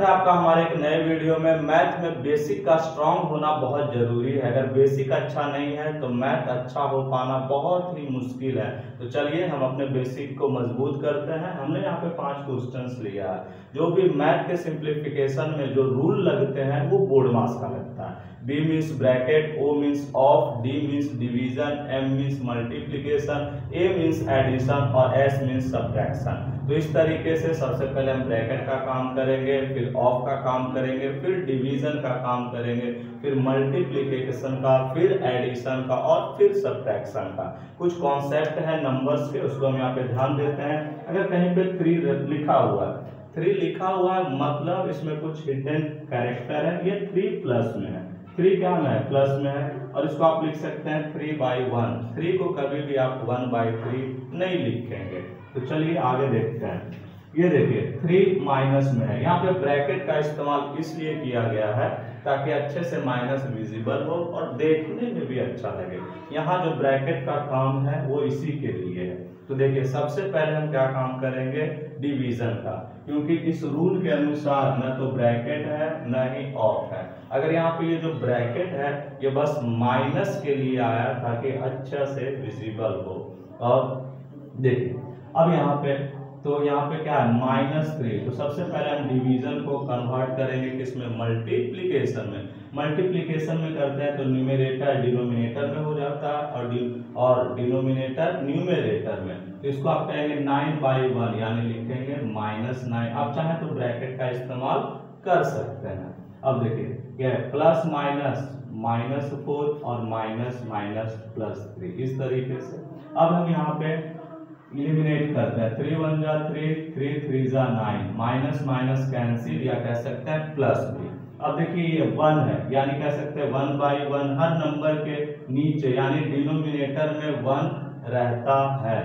है आपका हमारे एक नए वीडियो में। मैथ में बेसिक का स्ट्रांग होना बहुत जरूरी है। अगर बेसिक अच्छा नहीं है तो मैथ अच्छा हो पाना बहुत ही मुश्किल है। तो चलिए हम अपने बेसिक को मजबूत करते हैं। हमने यहाँ पे 5 क्वेश्चंस लिया है। जो भी मैथ के सिंप्लीफिकेशन में जो रूल लगते हैं वो बोर्ड मास का लगता है। B means bracket, O means of, D means division, M means multiplication, A means addition और S मीन्स सब्ट्रैक्शन। तो इस तरीके से सबसे पहले हम ब्रैकेट का काम करेंगे, फिर ऑफ का काम करेंगे, फिर डिवीजन का काम करेंगे, फिर मल्टीप्लीकेशन का, फिर एडिशन का और फिर सब्ट्रैक्शन का। कुछ कॉन्सेप्ट है नंबर्स के, उसको हम यहाँ पे ध्यान देते हैं। अगर कहीं पे 3 लिखा हुआ है, 3 लिखा हुआ है मतलब इसमें कुछ हिडन कैरेक्टर है। ये 3 प्लस में है, 3 क्या में है, प्लस में है। और इसको आप लिख सकते हैं 3/1। 3 को कभी भी आप 1/3 नहीं लिखेंगे। तो चलिए आगे देखते हैं। ये देखिए 3 माइनस में है। यहाँ पे ब्रैकेट का इस्तेमाल इसलिए किया गया है ताकि अच्छे से माइनस विजिबल हो और देखने में भी अच्छा लगे। यहाँ जो ब्रैकेट का काम है वो इसी के लिए है। तो देखिए सबसे पहले हम क्या काम करेंगे, डिवीजन का, क्योंकि इस रूल के अनुसार न तो ब्रैकेट है न ही ऑफ है। अगर यहाँ पे ये जो ब्रैकेट है ये बस माइनस के लिए आया ताकि अच्छा से विजिबल हो। और देखिए अब यहाँ पे क्या है, -3। तो सबसे पहले हम डिवीजन को कन्वर्ट करेंगे किसमें, मल्टीप्लिकेशन में। मल्टीप्लिकेशन में करते हैं तो न्यूमरेटर डिनोमिनेटर में हो जाता है और डिनोमिनेटर न्यूमरेटर में। तो इसको आप कहेंगे 9/1 यानी लिखेंगे -9। आप चाहें तो ब्रैकेट का इस्तेमाल कर सकते हैं। अब देखिए क्या है, प्लस माइनस -4 और माइनस माइनस +3 इस तरीके से। अब हम यहाँ पे इलिमिनेट करते हैं। 3 1 जा 3, 3 3 जा 9, माइनस माइनस कैंसिल या कह सकते हैं प्लस भी। अब देखिए ये 1 है यानी कह सकते हैं 1/1। हर नंबर के नीचे यानी डिनोमिनेटर में 1 रहता है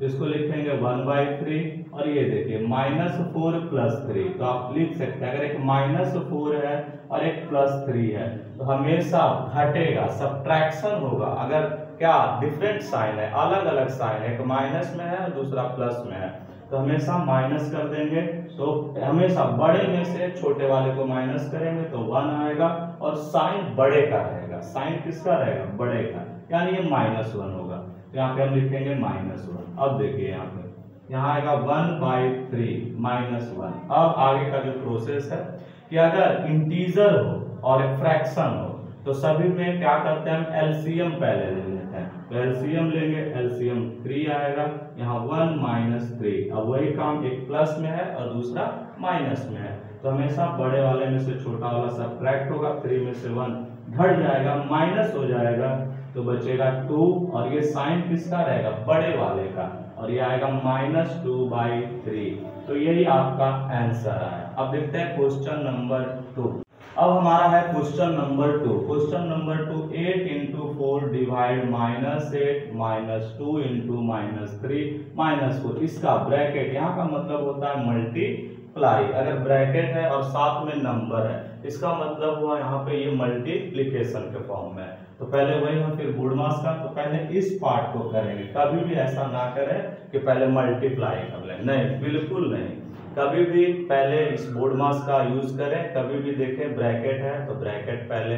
तो इसको लिखेंगे 1/3। और ये देखिए -4 + 3, तो आप लिख सकते हैं अगर एक -4 है और एक +3 है तो हमेशा घटेगा, सब्ट्रैक्शन होगा। अगर क्या डिफरेंट साइन है, अलग अलग साइन है, एक माइनस में है और दूसरा प्लस में है तो हमेशा माइनस कर देंगे। तो हमेशा बड़े में से छोटे वाले को माइनस करेंगे तो 1 आएगा और साइन बड़े का रहेगा। साइन किसका रहेगा, बड़े का, यानी ये -1 होगा। तो यहाँ पे हम लिखेंगे -1। अब देखिए यहाँ आएगा 1/3 -1। अब आगे का जो प्रोसेस है कि अगर इंटीजर हो और एक फ्रैक्शन हो तो सभी में क्या करते हैं, हम एलसीएम पहले ले लेते हैं। तो एलसीएम लेंगे, एलसीएम 3 आएगा, यहाँ 1 - 3। अब वही काम, एक प्लस में है और दूसरा माइनस में है तो हमेशा बड़े वाले में से छोटा वाला सब्ट्रैक्ट होगा। 3 में से 1 घट जाएगा, माइनस हो जाएगा तो बचेगा 2 और ये साइन किसका रहेगा, बड़े वाले का, और ये आएगा -2/3। तो यही आपका आंसर है। अब देखते हैं क्वेश्चन नंबर 2। अब हमारा है question number 2। Question number 2, 8 × 4 divide -8 - 2 × -3 - 4। इसका ब्रैकेट यहाँ का मतलब होता है मल्टीप्लाई। अगर ब्रैकेट है और साथ में नंबर है इसका मतलब हुआ यहाँ पे ये मल्टीप्लिकेशन के फॉर्म में है। तो पहले वही हम फिर बोर्ड मास का, तो पहले इस पार्ट को करेंगे। कभी भी ऐसा ना करें कि पहले मल्टीप्लाई कर लें, नहीं, बिल्कुल नहीं। कभी भी पहले इस बोर्ड मास का यूज करें। कभी भी देखें ब्रैकेट है तो ब्रैकेट पहले,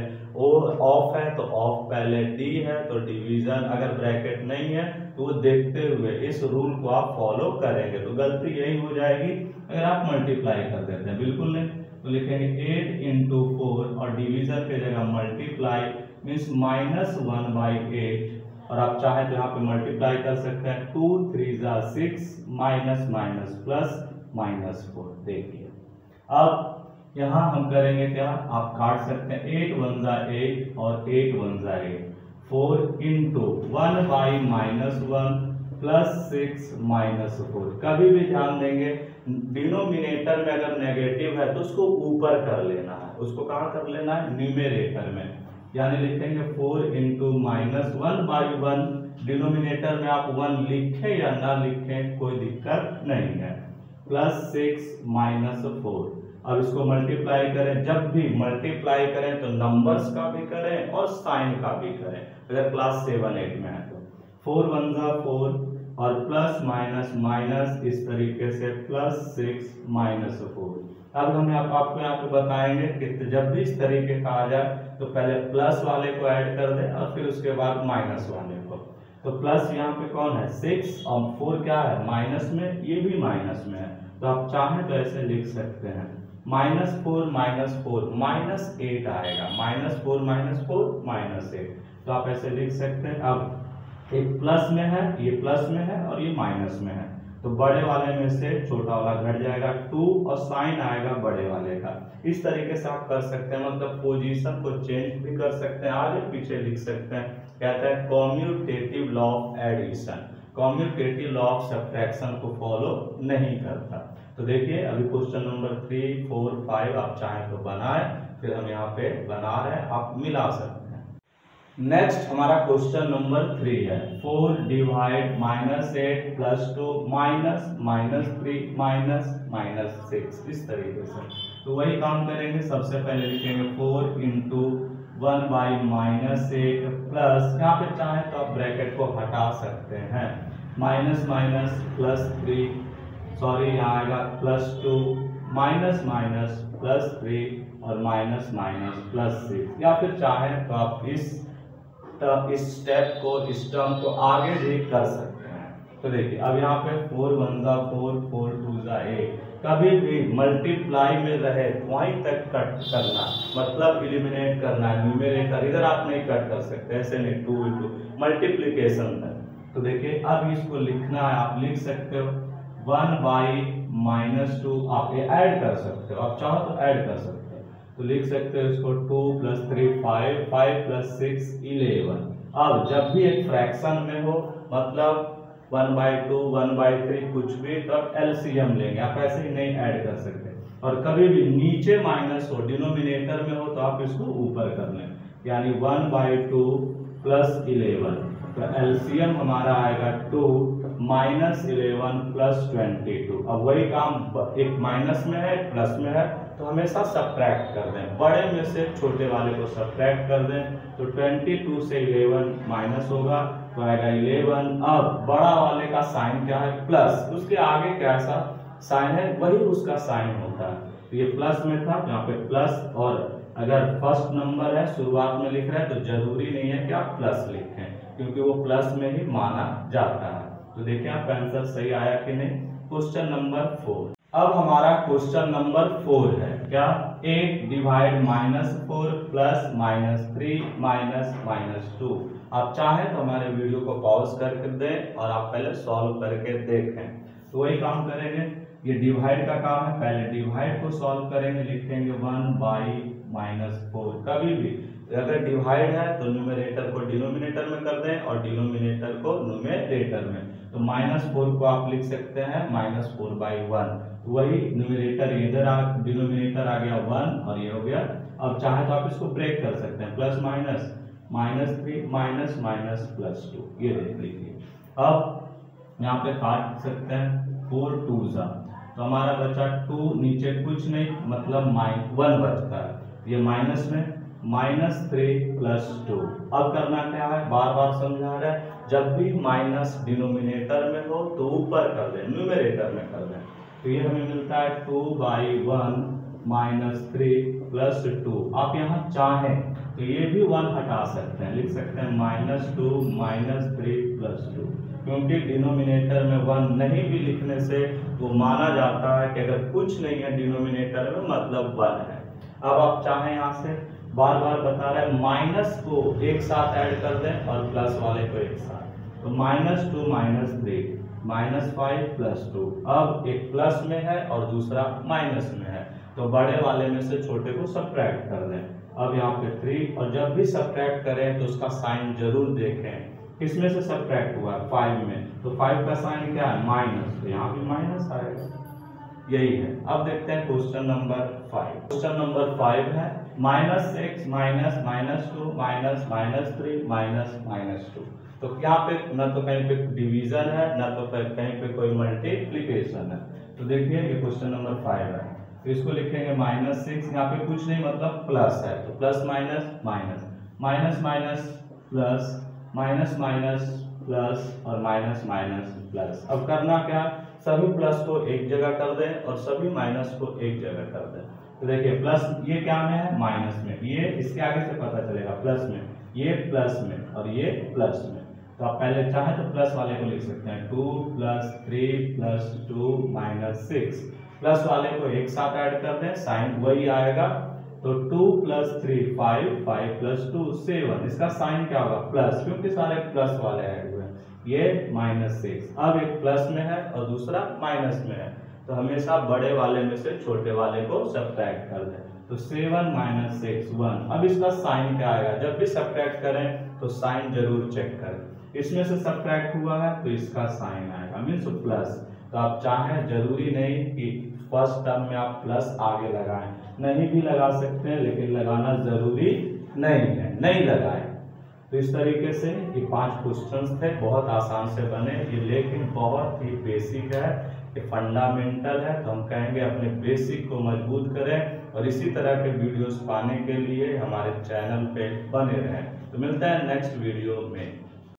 ऑफ है तो ऑफ पहले, डी है तो डिवीजन। अगर ब्रैकेट नहीं है तो वो देखते हुए इस रूल को आप फॉलो करेंगे। तो गलती यही हो जाएगी अगर आप मल्टीप्लाई कर देते हैं, बिल्कुल नहीं। तो लिखेंगे 8 × 4 और डिवीजन के जगह मल्टीप्लाई मीन्स -1/8। और आप चाहे तो यहाँ पे मल्टीप्लाई कर सकते हैं। 2 3 जा 6 माइनस माइनस प्लस -4। देखिए अब यहाँ हम करेंगे क्या, आप काट सकते हैं। 8 1 जा 8 और 8 1 जा 8। 4 × 1/-1 + 6 -4। कभी भी ध्यान देंगे डिनोमिनेटर में अगर नेगेटिव है तो उसको ऊपर कर लेना है। उसको कहाँ कर लेना है, न्यूमरेटर में, यानी लिखेंगे 4 × -1/1। डिनोमिनेटर में आप 1 लिखें या ना लिखें कोई दिक्कत नहीं है, +6 -4। अब इसको मल्टीप्लाई करें। जब भी मल्टीप्लाई करें तो नंबर्स का भी करें और साइन का भी करें। अगर क्लास 7 8 में है तो 4 1 जा 4, और प्लस माइनस माइनस इस तरीके से +6 -4। अब हम आपको यहाँ पे बताएंगे कि जब भी इस तरीके का आ जाए तो पहले प्लस वाले को ऐड कर दें और फिर उसके बाद माइनस वाले को। तो प्लस यहाँ पे कौन है 6 और 4 क्या है माइनस में, ये भी माइनस में है। तो आप चाहें तो ऐसे लिख सकते हैं -4 -4 -8 आएगा, -4 -8। तो आप ऐसे लिख सकते हैं। अब एक प्लस में है, ये प्लस में है और ये माइनस में है, तो बड़े वाले में से छोटा वाला घट जाएगा 2 और साइन आएगा बड़े वाले का। इस तरीके से आप कर सकते हैं, मतलब पोजीशन को चेंज भी कर सकते हैं, आगे पीछे लिख सकते हैं। कहता है commutative law of addition, commutative law of subtraction को फॉलो नहीं करता। तो देखिए अभी क्वेश्चन नंबर 3, 4, 5 आप चाहें तो बनाएं, फिर हम यहाँ पे बना रहे हैं, आप मिला सकते हैं। नेक्स्ट हमारा क्वेश्चन नंबर 3 है 4 डिवाइड -8 +2 -3 -6 इस तरीके से। तो वही काम करेंगे, सबसे पहले लिखेंगे 4 × 1/-8 प्लस, यहाँ पे चाहे तो आप ब्रैकेट को हटा सकते हैं, माइनस माइनस +3, सॉरी यहाँ आएगा +2 माइनस माइनस +3 और माइनस माइनस +6, या फिर चाहे तो आप इस स्टेप को, इस टर्म को आगे भी कर सकते हैं। तो देखिए अब यहाँ पे 4 × 1 = 4, 4 × 2 = 8, कभी भी मल्टीप्लाई में रहे वहीं तक कट करना, मतलब एलिमिनेट करना है न्यूमेरेटर, इधर आप नहीं कट कर सकते, ऐसे नहीं 2 × मल्टीप्लिकेशन तक। तो देखिए अब इसको लिखना है, आप लिख सकते हो 1/-2, आप ये ऐड कर सकते हो, आप चाहो तो ऐड कर सकते हो। तो लिख सकते हो इसको 2 + 3 5, 5 + 6 11। अब जब भी एक फ्रैक्शन में हो, मतलब 1/2 1/3 कुछ भी, तब एलसीएम लेंगे, आप ऐसे ही नहीं ऐड कर सकते। और कभी भी नीचे माइनस हो, डिनोमिनेटर में हो, तो आप इसको ऊपर कर लें, यानी 1/2 + 11, तो एलसीएम हमारा आएगा 2 -11 + 22। अब वही काम, एक माइनस में है प्लस में है, तो हमेशा सब्ट्रैक्ट कर दें, बड़े में से छोटे वाले को सब्ट्रैक्ट कर दें। तो 22 से 11 माइनस होगा तो आएगा 11। अब बड़ा वाले का साइन क्या है प्लस, उसके आगे कैसा साइन है वही उसका साइन होता है। तो ये प्लस में था, यहाँ पे प्लस, और अगर फर्स्ट नंबर है शुरुआत में लिख रहा है तो जरूरी नहीं है कि आप प्लस लिखें, क्योंकि वो प्लस में ही माना जाता है। तो देखिए आप आंसर सही आया कि नहीं। Question number 4। अब हमारा क्वेश्चन नंबर 4 है क्या 8 डिवाइड -4 प्लस -3 -2। आप चाहें तो हमारे वीडियो को पॉज करके दें और आप पहले सॉल्व करके देखें। तो वही काम करेंगे, ये डिवाइड का काम है, पहले डिवाइड को सॉल्व करेंगे, लिखेंगे 1/-4। कभी भी अगर डिवाइड है तो न्यूमरेटर को डिनोमिनेटर में कर दें और डिनोमिनेटर को न्यूमरेटर में। तो -4 को आप लिख सकते हैं -4/1, वही न्यूमरेटर इधर डिनोमिनेटर आ गया 1 और ये हो गया। अब चाहे तो आप इसको ब्रेक कर सकते हैं, प्लस माइनस -3 माइनस माइनस +2, ये देख लीजिए। अब यहाँ पे काट सकते हैं 4 2 सा, तो हमारा बचा 2, नीचे कुछ नहीं, मतलब -1 बचता है, ये माइनस में -3 + 2। अब करना क्या है, बार बार समझा रहा है, जब भी माइनस डिनोमिनेटर में हो तो ऊपर कर दें, न्यूमरेटर में कर दें। तो ये हमें मिलता है 2/1 -3 + 2। आप यहाँ चाहें तो ये भी 1 हटा सकते हैं, लिख सकते हैं -2 -3 + 2, क्योंकि डिनोमिनेटर में 1 नहीं भी लिखने से वो माना जाता है कि अगर कुछ नहीं है डिनोमिनेटर में मतलब 1 है। अब आप चाहें यहाँ से बार बार बता रहे हैं, माइनस को एक साथ ऐड कर दें और प्लस वाले को एक साथ, तो -2 -3 -5 + 2। अब एक प्लस में है और दूसरा माइनस में है, तो बड़े वाले में से छोटे को सब्ट्रैक्ट कर दें। अब यहाँ पे 3, और जब भी सब्ट्रैक्ट करें तो उसका साइन जरूर देखें, किसमें से सब्ट्रैक्ट हुआ है 5 में, तो 5 का साइन क्या है माइनस, तो यहाँ भी माइनस आएगा, यही है। अब देखते हैं क्वेश्चन नंबर 5। क्वेश्चन नंबर 5 है -6 -2 -3 तो यहाँ पे न तो कहीं पे डिवीजन है, न तो कहीं पे कोई मल्टीप्लिकेशन है। तो देखिए ये क्वेश्चन नंबर 5 है, तो इसको लिखेंगे -6, यहाँ पे कुछ नहीं मतलब प्लस है, तो plus minus minus minus minus plus minus minus plus और माइनस माइनस प्लस। अब करना क्या, सभी प्लस को एक जगह कर दें और सभी माइनस को एक जगह कर दें। तो देखिए प्लस ये क्या में है, माइनस में, ये इसके आगे से पता चलेगा प्लस में, ये प्लस में और ये प्लस में। तो आप पहले चाहे तो प्लस वाले को लिख सकते हैं 2 + 3 + 2 - 6। प्लस वाले को एक साथ ऐड कर दें, साइन वही आएगा। तो 2 + 3 5, 5 + 2 7। इसका साइन क्या होगा, प्लस, क्योंकि सारे प्लस वाले ऐड हुए हैं। ये -6। अब एक प्लस में है और दूसरा माइनस में है, तो हमेशा बड़े वाले में से छोटे वाले को सब्ट्रैक्ट कर दें। तो 7 - 6 1। अब इसका साइन क्या आएगा, जब भी सब्ट्रैक्ट करें तो साइन जरूर चेक करें। इसमें से सब्ट्रैक्ट हुआ है तो इसका साइन आएगा, मीन्स प्लस। तो आप चाहें, जरूरी नहीं कि फर्स्ट टर्म में आप प्लस आगे लगाएं, नहीं भी लगा सकते हैं, लेकिन लगाना जरूरी नहीं है, नहीं लगाएं। तो इस तरीके से ये 5 क्वेश्चंस थे, बहुत आसान से बने ये, लेकिन बहुत ही बेसिक है, ये फंडामेंटल है। तो हम कहेंगे अपने बेसिक को मजबूत करें और इसी तरह के वीडियोस पाने के लिए हमारे चैनल पे बने रहें। तो मिलते हैं नेक्स्ट वीडियो में।